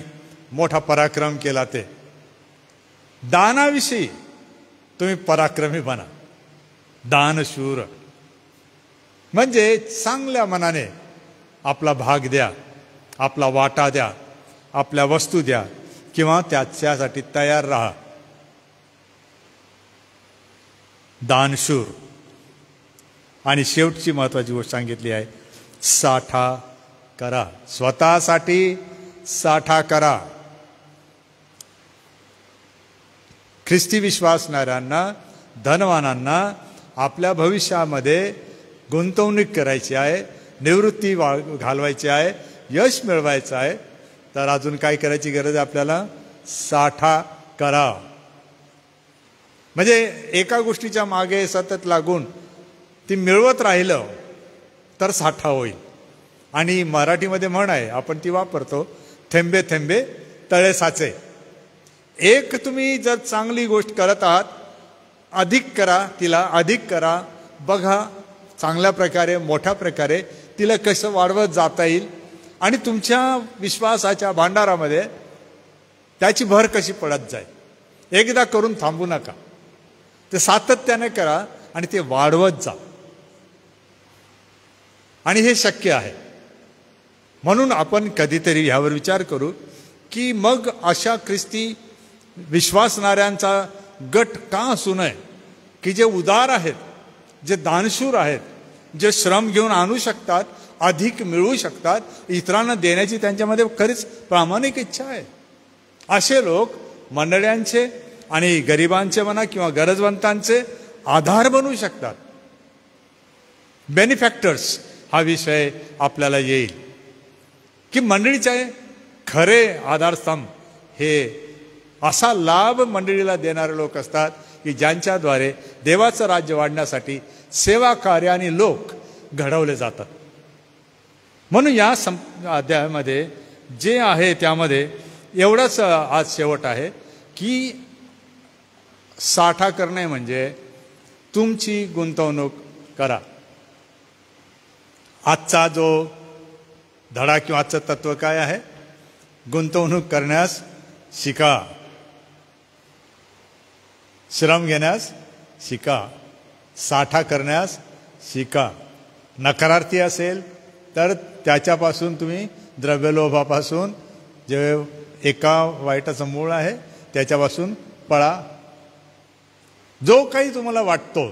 मोठा पराक्रम केला ते. दानाविषयी तुम्ही पराक्रमी बना. दानशूर म्हणजे चांगल्या मनाने आपला भाग द्या, आपला वाटा द्या, आपल्या वस्तू द्या किंवा त्याच्यासाठी तयार राहा. दानशूर. आणि शेवटची महत्वाची गोष्ट सांगितली आहे, साठा करा. स्वतःसाठी साठा करा. ख्रिस्ती विश्वासणाऱ्यांना, धनवानांना आपल्या भविष्यामध्ये गुंतवणूक करायची आहे, निवृत्ती घालवायची आहे, यश मिळवायचं आहे, तर अजून काय करायची गरज आहे आपल्याला? साठा करा. म्हणजे एका गोष्टीच्या मागे सतत लागून ती मिळवत राहिलं तर साठा होईल. आणि मराठीमध्ये म्हण आहे, आपण ती वापरतो, थेंबे थेंबे तळे साचे. एक तुम्ही जर चांगली गोष्ट करत आहात, अधिक करा, तिला अधिक करा. बघा चांगल्या प्रकारे, मोठ्या प्रकारे तिला कसं वाढवत जाता येईल आणि तुमच्या विश्वासाच्या भांडारामध्ये त्याची भर कशी पडत जाईल. एकदा करून थांबू नका, ते सातत्याने करा आणि ते वाढवत जा. आणि हे शक्य आहे. म्हणून आपण कधीतरी ह्यावर विचार करू की मग अशा ख्रिस्ती विश्वासणाऱ्यांचा गट का असू नये की जे उदार आहेत, जे दानशूर आहेत, जे श्रम घेऊन आणू शकतात, अधिक मिळवू शकतात, इतरांना देण्याची त्यांच्यामध्ये खरीच प्रामाणिक इच्छा आहे. असे लोक मंडळ्यांचे आणि गरिबांचे म्हणा किंवा गरजवंतांचे आधार बनवू शकतात. बेनिफॅक्टर्स हा विषय आपल्याला येईल की मंडळीचे खरे आधारस्तंभ हे असा लाभ मंडळीला देणारे लोक असतात की ज्यांच्याद्वारे देवाचं राज्य वाढण्यासाठी सेवा कार्य आणि लोक घडवले जातात. म्हणून या अध्यायामध्ये जे आहे त्यामध्ये एवढंच आज शेवट आहे की साठा करणे म्हणजे तुमची गुंतवणूक करा. आजचा जो धडा किंवा आजचं तत्व काय आहे? गुंतवणूक करण्यास शिका, श्रम घेण्यास शिका, साठा करण्यास शिका. नकारार्थी असेल तर त्याच्यापासून तुम्ही द्रव्यलोभापासून, जे एका वाईटाचं मूळ आहे त्याच्यापासून पळा. जो काही तुम्हाला वाटतो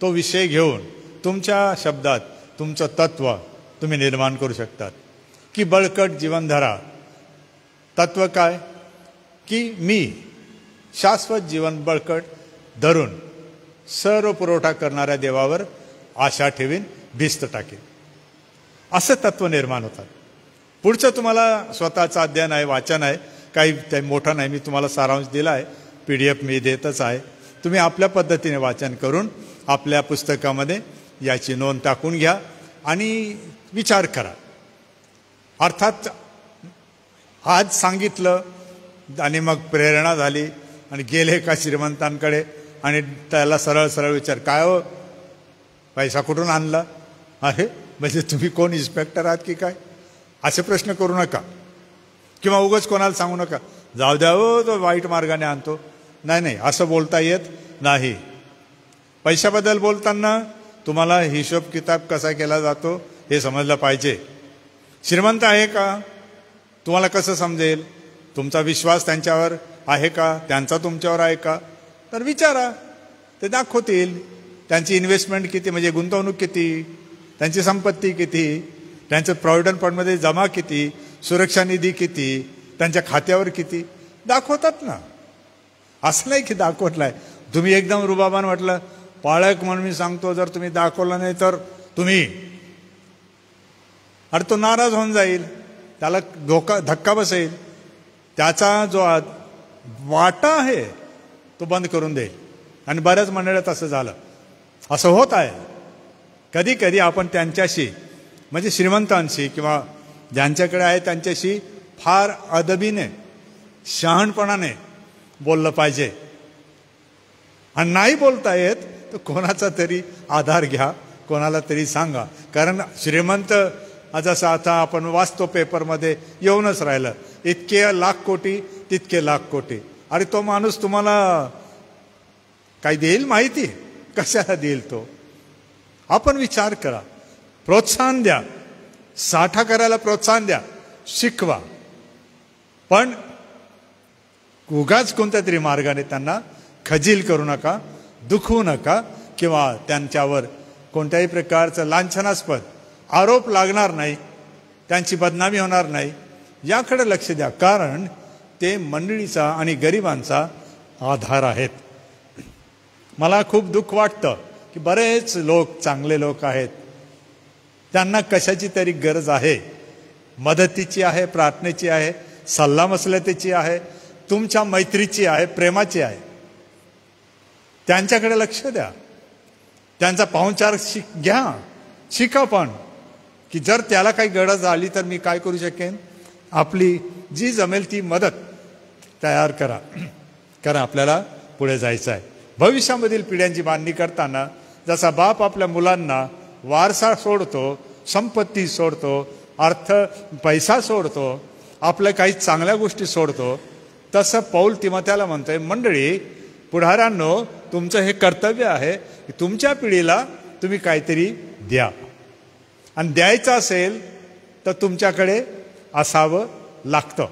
तो विषय घेऊन तुमच्या शब्दात तुमचं तत्व तुम्ही निर्माण करू शकतात की बळकट जीवनधारा. तत्व काय? की मी शाश्वत जीवन बळकट धरून सर्व पुरवठा करणाऱ्या देवावर आशा ठेवीन, भिस्त टाकेन, असं तत्व निर्माण होतात. पुढचं तुम्हाला स्वतःचं अध्ययन आहे, वाचन आहे, काही ते मोठं नाही, मी तुम्हाला सारांश दिला आहे, PDF मी देतच आहे. तुम्ही आपल्या पद्धतीने वाचन करून आपल्या पुस्तकामध्ये याची नोंद टाकून घ्या आणि विचार करा. अर्थात आज सांगितलं आणि मग प्रेरणा झाली आणि गेले का श्रीमंतांकडे आणि त्याला सरळ सरळ विचार, काय हो पैसा कुठून आणला? अरे म्हणजे तुम्ही कोण इन्स्पेक्टर आहात की काय? असे प्रश्न करू नका. किंवा उगाच कोणाला सांगू नका, जाऊ द्या हो तो वाईट मार्गाने आणतो. नाही नाही, असं बोलता येत नाही. पैशाबद्दल बोलताना तुम्हाला हिशोब किताब कसा केला जातो हे समजलं पाहिजे. श्रीमंत आहे का तुम्हाला कसं समजेल? तुमचा विश्वास त्यांच्यावर आहे का? त्यांचा तुमच्यावर आहे का? तर विचारा, ते दाखवतील. त्यांची इन्व्हेस्टमेंट किती, म्हणजे गुंतवणूक किती, त्यांची संपत्ती किती, त्यांचं प्रॉव्हिडंट फंडमध्ये जमा किती, सुरक्षा निधी किती, त्यांच्या खात्यावर किती, दाखवतात ना. असं नाही की दाखवत नाही. तुम्ही एकदम रुबाबान म्हटलं, पाळक म्हणून मी सांगतो, जर तुम्ही दाखवलं नाही तर तुम्ही, अरे तो नाराज होऊन जाईल, त्याला धक्का बसेल, त्याचा जो वाटा आहे तो बंद करून देईल. आणि बऱ्याच मंडळात असं झालं, असं होत आहे. कधी कधी आपण त्यांच्याशी, म्हणजे श्रीमंतांशी किंवा ज्यांच्याकडे आहे त्यांच्याशी फार अदबीने, शहाणपणाने बोललं पाहिजे. आणि नाही बोलता येत तर कोणाचा तरी आधार घ्या, कोणाला तरी सांगा. कारण श्रीमंत जसं आता आपण वाचतो पेपरमध्ये येऊनच राहिलं, इतके लाख कोटी तितके लाख कोटी. अरे तो माणूस तुम्हाला काय देईल माहिती? कशाला देईल तो? आपण विचार करा, प्रोत्साहन द्या, साठा करायला प्रोत्साहन द्या, शिकवा, पण उगाच कोणत्या तरी मार्गाने त्यांना खजील करू नका, दुखवू नका, किंवा त्यांच्यावर कोणत्याही प्रकारचं लांछनास्पद आरोप लागणार नाही, त्यांची बदनामी होणार नाही, याकडे लक्ष द्या. कारण ते मंडळीचा आणि गरिबांचा आधार आहेत. मला खूप दुःख वाटतं की बरेच लोक, चांगले लोक आहेत, त्यांना कशाची तरी गरज आहे, मदतीची आहे, प्रार्थनेची आहे, सल्लामसलतीची आहे, तुमच्या मैत्रीची आहे, प्रेमाची आहे. त्यांच्याकडे लक्ष द्या, त्यांचा पाहुणचार घ्या, शिका, पण की जर त्याला काही गरज आली तर मी काय करू शकेन, आपली जी जमेल ती मदत तयार करा. कारण आपल्याला पुढे जायचं आहे. भविष्यामधील पिढ्यांची बांधणी करताना जसा बाप आपल्या मुलांना वारसा सोडतो, संपत्ती सोडतो, पैसा सोडतो, आपल्या काही चांगल्या गोष्टी सोडतो, तसं पौल तिमोथेला म्हणतोय, मंडळी पुढाऱ्यांनो, तुमचं हे कर्तव्य आहे की तुमच्या पिढीला तुम्ही काहीतरी द्या. आणि द्यायचं असेल तर तुमच्याकडे असावं लागतं.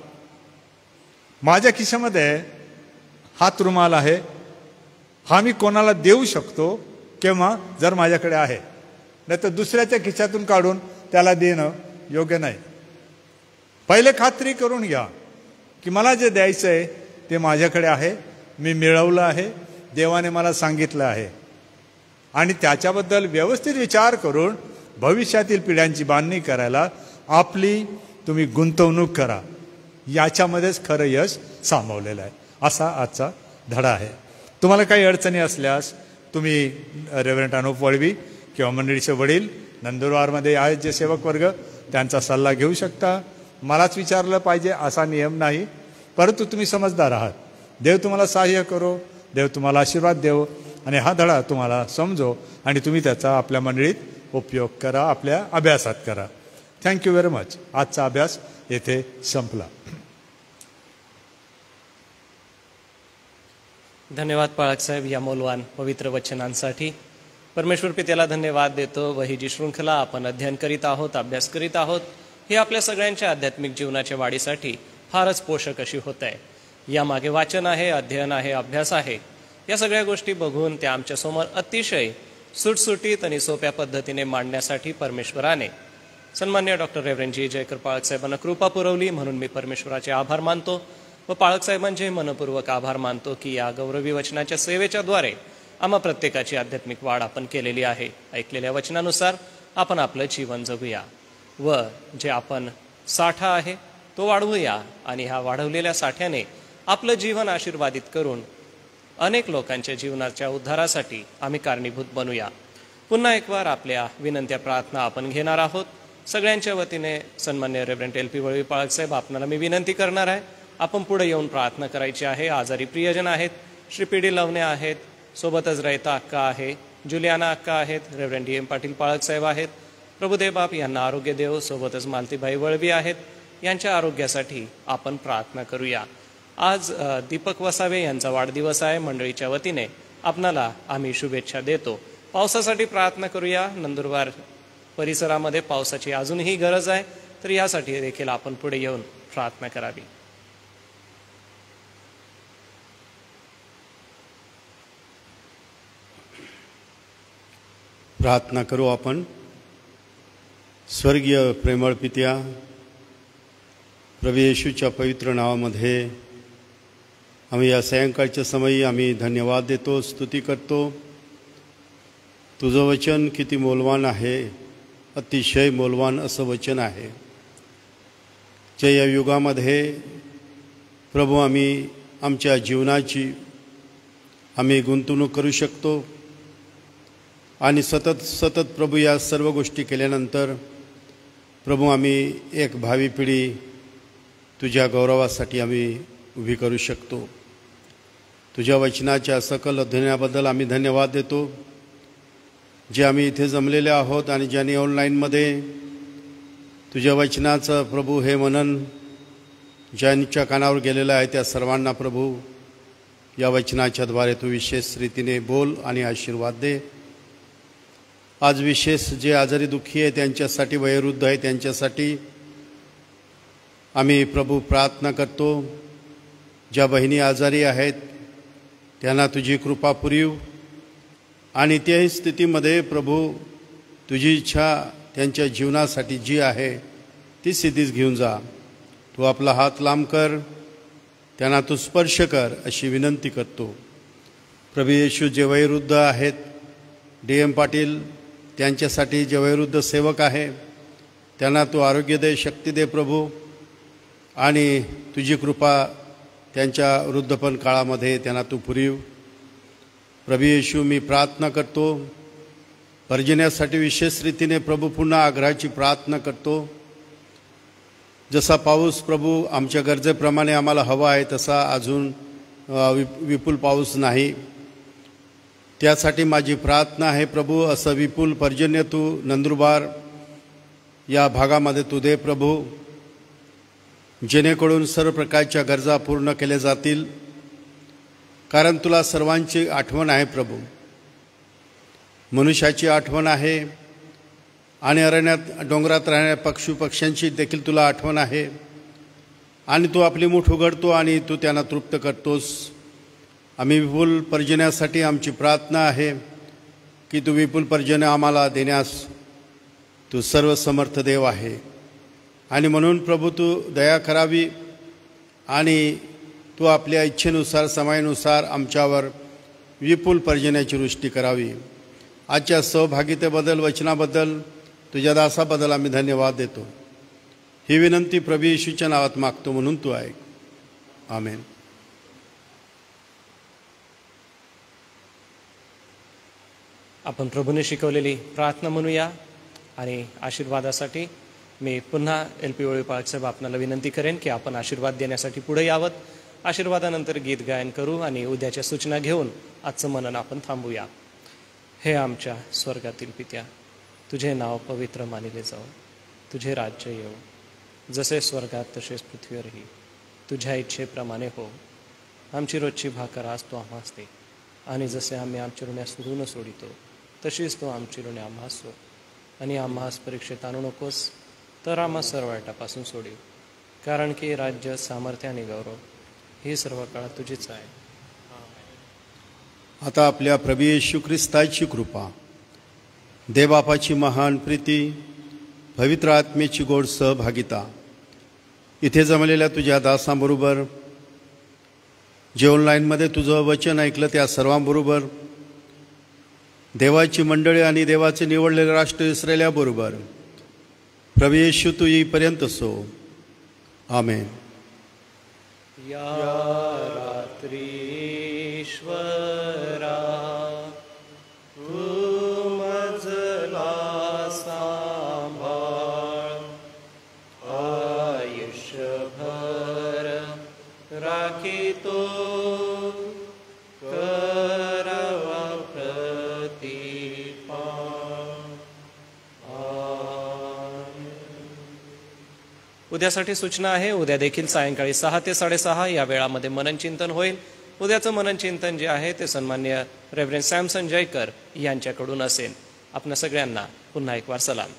माझ्या खिशामध्ये हात रुमाल आहे, हा मी कोणाला देऊ शकतो किंवा जर माझ्याकडे आहे, नाही तर दुसऱ्याच्या खिशातून काढून त्याला देणं योग्य नाही. पहिले खात्री करून घ्या की मला जे द्यायचं आहे ते माझ्याकडे आहे, मी मिळवलं आहे, देवाने मला सांगितलं आहे, आणि त्याच्याबद्दल व्यवस्थित विचार करून भविष्यातील पिढ्यांची बांधणी करायला आपली तुम्ही गुंतवणूक करा. याच्यामध्येच खरं यश सामावलेलं आहे. असा आजचा धडा आहे. तुम्हाला काही अडचणी असल्यास तुम्ही रेव्हरंड अनुप वळवी किंवा मंडळीचे वडील नंदुरबारमध्ये आहेत जे सेवक वर्ग, त्यांचा सल्ला घेऊ शकता. मलाच विचारलं पाहिजे असा नियम नाही, परंतु तुम्ही समजदार आहात. देव तुम्हाला सहाय्य करो, देव तुम्हाला आशीर्वाद देव, आणि हा धडा तुम्हाला समजो आणि तुम्ही त्याचा आपल्या मंडळीत उपयोग करा, आपल्या अभ्यासात करा. Thank you very much. आजचा अभ्यास येथे संपला. धन्यवाद पाळक साहेब या मौल्यवान पवित्र वचनांसाठी. परमेश्वर पित्याला धन्यवाद देतो. व ही जी शृंखला आपण अध्ययन करीत आहोत, अभ्यास करीत आहोत, ही आपल्या सगळ्यांच्या आध्यात्मिक जीवनाच्या वाढीसाठी फारच पोषक अशी होत आहे. यामागे वाचन आहे, अध्ययन आहे, अभ्यास आहे. या सगळ्या गोष्टी बघून त्या आमच्यासमोर अतिशय सुटसुटीत आणि सोप्या पद्धतीने मांडण्यासाठी परमेश्वराने सन्मान्य डॉक्टर रेव्हरंड जी जयकर पाळक साहेबांना कृपा पुरवली. म्हणून मी परमेश्वराचे आभार मानतो व पाळक साहेबांचे मनपूर्वक आभार मानतो की या गौरवी वचनाच्या सेवेच्या द्वारे आम्हा प्रत्येकाची आध्यात्मिक वाढ आपण केलेली आहे. ऐकलेल्या वचनानुसार आपण आपलं जीवन जगूया व जे आपण साठा आहे तो वाढवूया, आणि ह्या वाढवलेल्या साठ्याने आपलं जीवन आशीर्वादित करून अनेक लोकांच्या जीवनाच्या उद्धारासाठी आम्ही कारणीभूत बनूया. पुन्हा एक वार आपल्या विनंत्या प्रार्थना आपण घेणार आहोत. सगळ्यांच्या वतीने सन्मान्य रेव्हरंड एल.पी. वळवी पाळक साहेब, आपणाला मी विनंती करणार आहे, आपण पुढे येऊन प्रार्थना करायची आहे. आजारी प्रियजन आहेत, श्री पी.डी. लवणे आहेत, सोबतच रयता अक्का आहे, जुलियाना अक्का आहेत, रेव्हरंड डी.एम. पाटील पाळक साहेब आहेत, प्रभुदेव बाप यांना आरोग्य देव, सोबतच मालतीबाई वळवी आहेत, यांच्या आरोग्यासाठी आपण प्रार्थना करूया. आज दीपक वसावे यांचा वाढदिवस आहे. मंडळीच्या वतीने आपणाला आम्ही शुभेच्छा देतो. पावसासाठी प्रार्थना करूया. नंदुरबार परिसरामध्ये पावसाची अजूनही गरज आहे, तर यासाठी देखील आपण पुढे येऊन प्रार्थना करावी. प्रार्थना करू आपण. स्वर्गीय प्रेमळ पित्या, प्रभू येशूच्या पवित्र नावामध्ये आम्ही या सायंकाळच्या समयी आम्ही धन्यवाद देतो, स्तुती करतो. तुझं वचन किती मौल्यवान आहे, अतिशय मौल्यवान असं वचन आहे, जे या युगामध्ये प्रभू आम्ही आमच्या जीवनाची आम्ही गुंतवणूक करू शकतो. आणि सतत प्रभू या सर्व गोष्टी केल्यानंतर प्रभू आम्ही एक भावी पिढी तुझ्या गौरवासाठी आम्ही उभी करू शकतो. तुझ्या वचनाच्या सकल अध्ययनाबद्दल आम्ही धन्यवाद देतो. जे आम्ही इथे जमलेले आहोत आणि ज्यांनी ऑनलाईनमध्ये तुझ्या वचनाचं प्रभू हे मनन ज्यांच्या कानावर गेलेलं आहे त्या सर्वांना प्रभू या वचनाच्याद्वारे तू विशेष रीतीने बोल आणि आशीर्वाद दे. आज विशेष जे आजारी दुःखी आहे त्यांच्यासाठी, वयोवृद्ध आहे त्यांच्यासाठी आम्ही प्रभू प्रार्थना करतो. ज्या बहिणी आजारी आहेत त्यांना तुझी कृपा पुरीव आणि त्याही स्थितीमध्ये प्रभू तुझी इच्छा त्यांच्या जीवनासाठी जी आहे ती सिद्धीच घेऊन जा. तू आपला हात लांब कर, त्यांना तू स्पर्श कर अशी विनंती करतो. प्रभू येशू जे वयोवृद्ध आहेत, DM पाटील त्यांच्यासाठी जे वयोवृद्ध सेवक आहे त्यांना तू आरोग्य दे, शक्ती दे प्रभू, आणि तुझी कृपा त्यांच्या वृद्धपण काळामध्ये त्यांना तू पुरीव. प्रभू येशू मी प्रार्थना करतो पर्जन्यासाठी विशेष रीतीने प्रभू पुन्हा आग्रहाची प्रार्थना करतो. जसा पाऊस प्रभू आमच्या गरजेप्रमाणे आम्हाला हवा आहे तसा अजून विपुल पाऊस नाही. त्यासाठी माझी प्रार्थना आहे प्रभू, असं विपुल पर्जन्य तू नंदुरबार या भागामध्ये तू दे प्रभू, जेणेकरून सर्व प्रकारच्या गरजा पूर्ण केल्या जातील. कारण तुला सर्वांची आठवण आहे प्रभू, मनुष्याची आठवण आहे आणि अरण्यात डोंगरात राहणाऱ्या पक्षांची देखील तुला आठवण आहे. आणि तू आपली मूठ उघडतो आणि तू त्यांना तृप्त करतोस. आम्ही विपुल पर्जन्यासाठी आमची प्रार्थना आहे की तू विपुल पर्जन्य आम्हाला देण्यास तू सर्व समर्थ देव आहे. आणि म्हणून प्रभू तू दया करावी आणि तू आपल्या इच्छेनुसार समयानुसार आमच्यावर विपुल पर्जन्याची वृष्टी करावी. आजच्या सहभागितेबद्दल, वचनाबद्दल, तुझ्या दासाबद्दल आम्ही धन्यवाद देतो. ही विनंती प्रभू येशूच्या नावात मागतो म्हणून तू ऐक. आमेन. आपण प्रभूने शिकवलेली प्रार्थना म्हणूया आणि आशीर्वादासाठी मी पुन्हा LP ओळीपाळ साहेब आपणाला विनंती करेन की आपण आशीर्वाद देण्यासाठी पुढे यावं. आशीर्वादानंतर गीत गायन करू आणि उद्याच्या सूचना घेऊन आजचं मनन आपण थांबूया. हे आमच्या स्वर्गातील पित्या, तुझे नाव पवित्र मानिले जाओ, तुझे राज्य येऊ, जसे स्वर्गात तसेच पृथ्वीवरही तुझ्या इच्छेप्रमाणे हो. आमची रोजची भाकर आज तो आम्हास दे, आणि जसे आम्ही आमच्या ऋण्यास ऋण सोडितो तशीच तो आमची ऋणे आम्हास सो, आणि आम्हास परीक्षेत आणू नकोस तर आम्हा सर्व वाईटापासून सोडीव. कारण की राज्य, सामर्थ्य आणि गौरव ही सर्व काळात तुझीच आहे. आता आपल्या प्रभू येशू ख्रिस्ताची कृपा, देवबापाची महान प्रीती, पवित्र आत्मेची गोड सहभागिता इथे जमलेल्या तुझ्या दासांबरोबर, जे ऑनलाईनमध्ये तुझं वचन ऐकलं त्या सर्वांबरोबर, देवाची मंडळी आणि देवाचे निवडलेले राष्ट्र इस्रायल्याबरोबर प्रभू येशू तू येईपर्यंत सो. आमेन. या रात्री ईश्वरा तू मजला सांभाळ, आयुष्यभर राखीतो करावा प्रतिपाळ. उद्यासाठी सूचना आहे. उद्या देखील सायंकाळी 6 ते 6:30 या वेळामध्ये मननचिंतन होईल. उद्याचं मननचिंतन जे आहे ते सन्मान्य रेव्हरंड सॅमसन जयकर यांच्याकडून असेल. आपल्या सगळ्यांना पुन्हा एक वार सलाम.